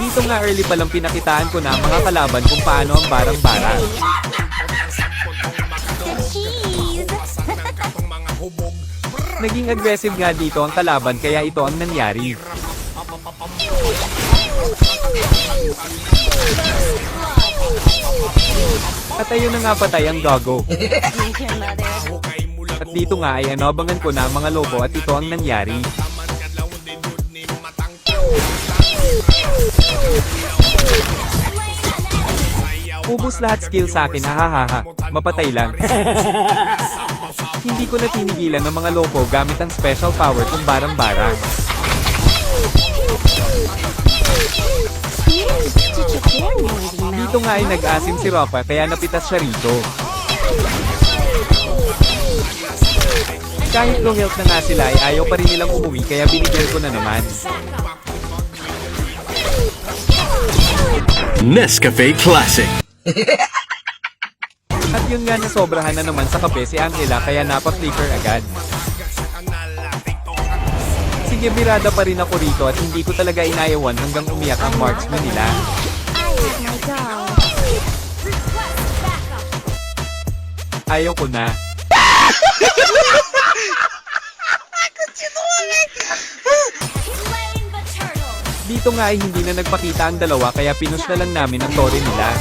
Dito nga early palang pinakitaan ko na ang mga kalaban kung paano ang barang-barang. Cheese! Naging aggressive nga dito ang kalaban kaya ito ang nangyari. At ayun na nga patay ang doggo. Your mother. At dito nga ay abangan ko na ang mga lobo at ito ang nangyari. Ubus lahat skill sa akin, hahaha. Mapatay lang. Hindi ko na tinigilan ng mga lobo gamit ang special power kung barang-barang. Did you care, noisy mouth? Dito nga ay nag-asim si Ropa kaya napitas siya rito. Kahit low health na nga sila ay ayaw pa rin nilang umuwi kaya binigyan ko na naman. Nescafe Classic. At yun nga nasobrahan na naman sa kape si Angela kaya napa-flicker agad. Sige, birada pa rin ako rito at hindi ko talaga inayawan hanggang umiyak ang marksman nila. I have my doll. Ayaw ko na. Dito nga ay hindi na nagpakita ang dalawa kaya pinush na lang namin ang tore nila.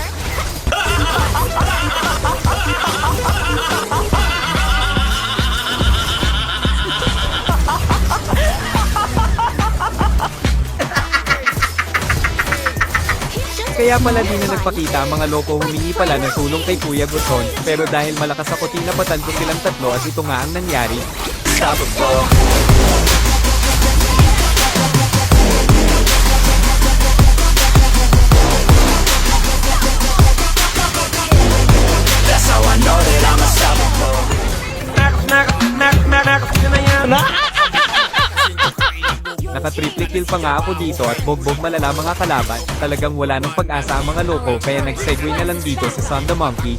Kaya pala di na nagpakita ang mga loko, humingi pala ng tulong kay Kuya Guson, pero dahil malakas ako tinapatan ko silang tatlo at ito nga ang nangyari. Naka-triple kill pa nga ako dito at bogbog malala mga kalaban. Talagang wala nang pag-asa ang mga loko kaya nag-segue na lang dito sa Son the Monkey.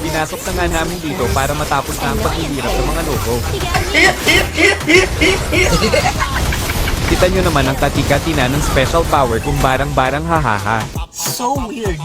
Pinasok na nga namin dito para matapos na ang paghihirap ng mga loko. Kita nyo naman ang katikati na ng special power kung barang-barang hahaha. So weird.